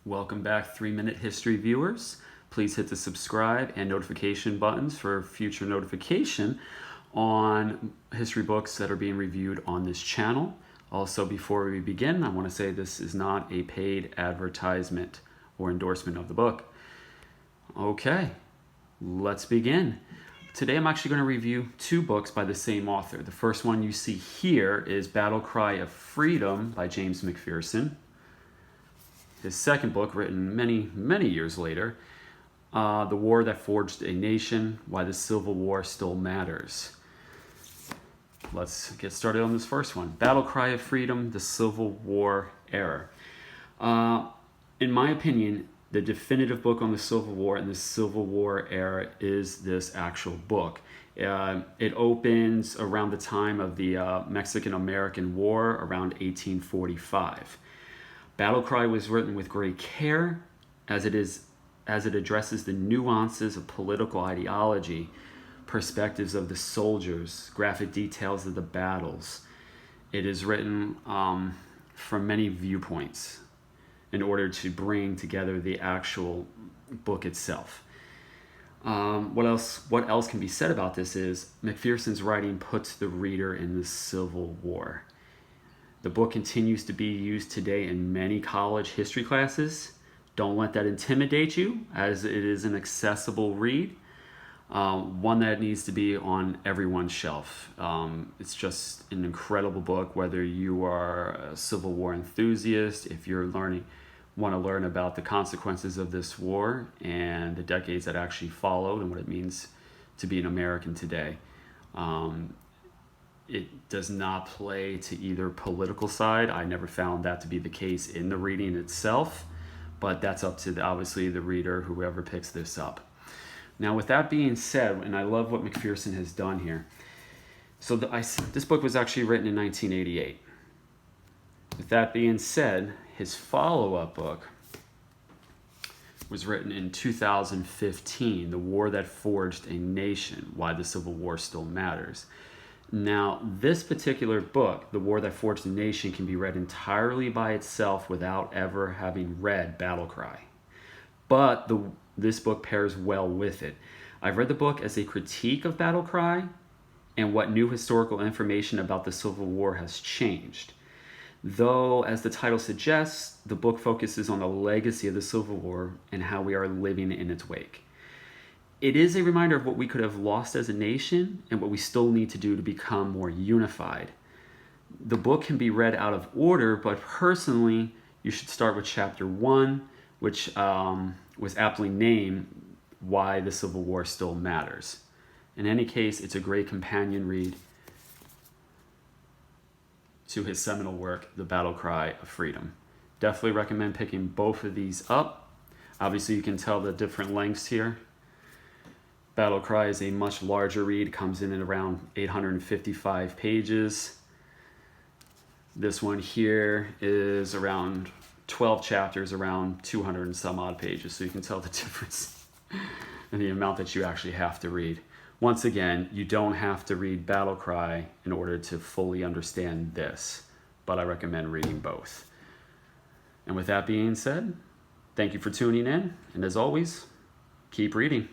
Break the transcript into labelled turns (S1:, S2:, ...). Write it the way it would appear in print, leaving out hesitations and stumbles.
S1: Welcome back, 3-Minute History viewers. Please hit the subscribe and notification buttons for future notification on history books that are being reviewed on this channel. Also, before we begin, I want to say this is not a paid advertisement or endorsement of the book. Okay, let's begin. Today I'm actually going to review two books by the same author. The first one you see here is Battle Cry of Freedom by James McPherson. His second book, written many years later, The War That Forged a Nation, Why the Civil War Still Matters. Let's get started on this first one. Battle Cry of Freedom, The Civil War Era. In my opinion, the definitive book on the Civil War and the Civil War era is this actual book. It opens around the time of the Mexican-American War, around 1845. Battle Cry was written with great care as it addresses the nuances of political ideology, perspectives of the soldiers, graphic details of the battles. It is written from many viewpoints in order to bring together the actual book itself. What else can be said about this is McPherson's writing puts the reader in the Civil War. The book continues to be used today in many college history classes. Don't let that intimidate you, as it is an accessible read, one that needs to be on everyone's shelf. It's just an incredible book, whether you are a Civil War enthusiast, if you're want to learn about the consequences of this war and the decades that actually followed and what it means to be an American today. It does not play to either political side. I never found that to be the case in the reading itself, but that's up to obviously the reader, whoever picks this up. Now, with that being said, and I love what McPherson has done here. So this book was actually written in 1988. With that being said, his follow-up book was written in 2015, The War That Forged a Nation, Why the Civil War Still Matters. Now, this particular book, The War That Forged a Nation, can be read entirely by itself without ever having read Battle Cry. But this book pairs well with it. I've read the book as a critique of Battle Cry and what new historical information about the Civil War has changed. Though, as the title suggests, the book focuses on the legacy of the Civil War and how we are living in its wake. It is a reminder of what we could have lost as a nation and what we still need to do to become more unified. The book can be read out of order, but personally, you should start with chapter 1, which was aptly named Why the Civil War Still Matters. In any case, it's a great companion read to his seminal work, The Battle Cry of Freedom. Definitely recommend picking both of these up. Obviously, you can tell the different lengths here. Battle Cry is a much larger read, comes in at around 855 pages. This one here is around 12 chapters, around 200 and some odd pages, so you can tell the difference in the amount that you actually have to read. Once again, you don't have to read Battle Cry in order to fully understand this, but I recommend reading both. And with that being said, thank you for tuning in, and as always, keep reading.